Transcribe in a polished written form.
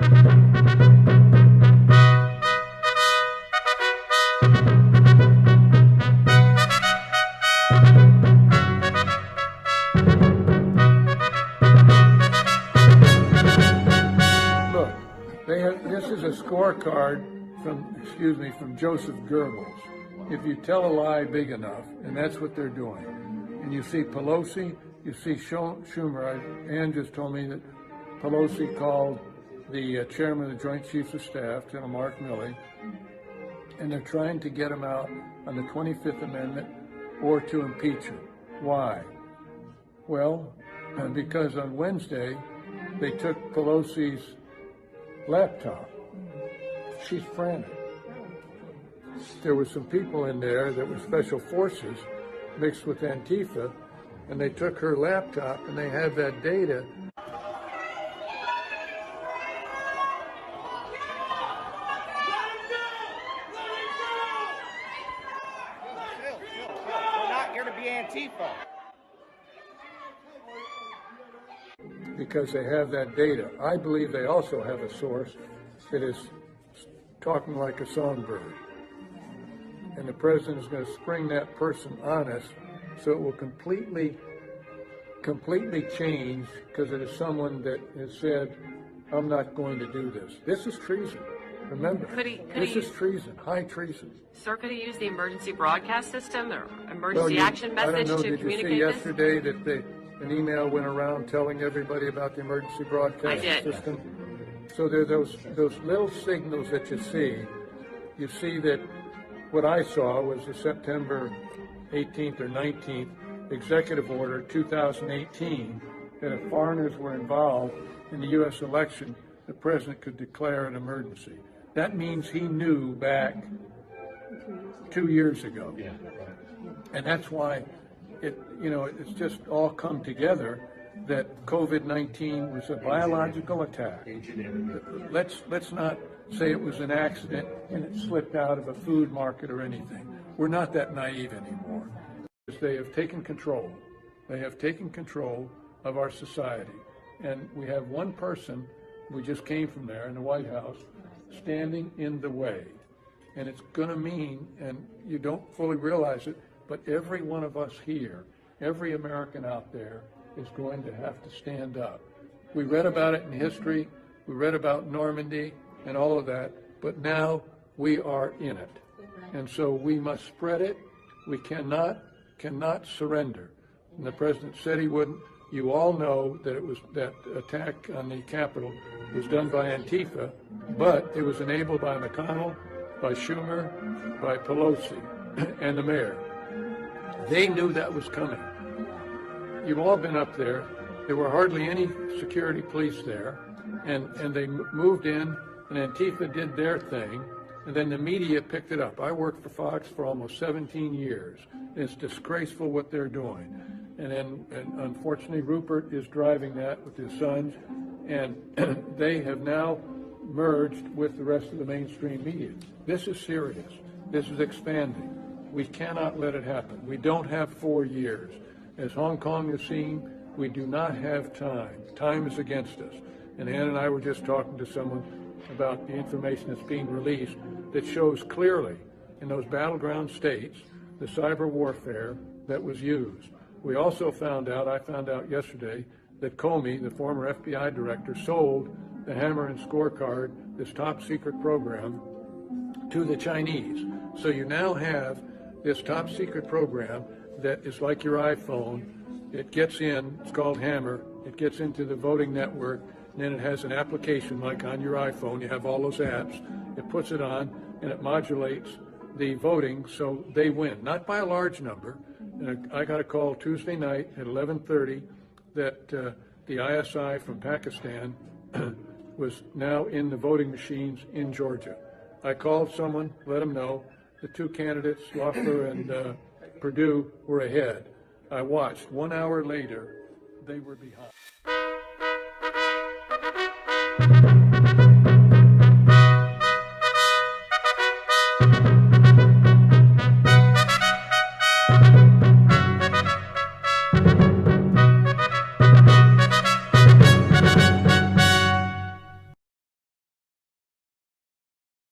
This is a scorecard from Joseph Goebbels. If you tell a lie big enough, and that's what they're doing. And you see Pelosi, you see Schumer. Ann just told me that Pelosi called the chairman of the Joint Chiefs of Staff, General Mark Milley, and they're trying to get him out on the 25th Amendment or to impeach him. Why? Well, because on Wednesday, they took Pelosi's laptop. She's frantic. There were some people in there that were special forces mixed with Antifa, and they took her laptop and they had that data. We're not here to be Antifa. Because they have that data. I believe they also have a source that is talking like a songbird. And the president is going to spring that person on us, so it will completely change, because it is someone that has said, I'm not going to do this. This is treason. Remember, this is treason, high treason. Sir, could he use the emergency broadcast system or emergency action message to communicate this? Did you see yesterday that an email went around telling everybody about the emergency broadcast system? So there are those little signals that you see. You see that what I saw was the September 18th or 19th executive order 2018 that if foreigners were involved in the U.S. election, the president could declare an emergency. That means he knew back 2 years ago. Yeah. And that's why it's just all come together that COVID-19 was a biological attack. Let's not say it was an accident and it slipped out of a food market or anything. We're not that naive anymore. They have taken control. They have taken control of our society. And we have one person, we just came from there in the White House, standing in the way. And it's going to mean, and you don't fully realize it, but every one of us here, every American out there is going to have to stand up. We read about it in history, we read about Normandy and all of that, but now we are in it. And so we must spread it. We cannot surrender. And the president said he wouldn't. You all know that that attack on the Capitol was done by Antifa, but it was enabled by McConnell, by Schumer, by Pelosi, and the mayor. They knew that was coming. You've all been up there. There were hardly any security police there, and they moved in, and Antifa did their thing, and then the media picked it up. I worked for Fox for almost 17 years. It's disgraceful what they're doing. And unfortunately, Rupert is driving that with his sons, and they have now merged with the rest of the mainstream media. This is serious. This is expanding. We cannot let it happen. We don't have 4 years. As Hong Kong has seen, we do not have time. Time is against us. And Ann and I were just talking to someone about the information that's being released that shows clearly in those battleground states the cyber warfare that was used. We also I found out yesterday, that Comey, the former FBI director, sold the Hammer and Scorecard, this top secret program, to the Chinese. So you now have this top secret program that is like your iPhone. It gets in, it's called Hammer, it gets into the voting network, and then it has an application like on your iPhone. You have all those apps. It puts it on, and it modulates the voting so they win, not by a large number. And I got a call Tuesday night at 11:30 that the ISI from Pakistan was now in the voting machines in Georgia. I called someone, let them know. The two candidates, Loeffler and Perdue, were ahead. I watched. 1 hour later, they were behind.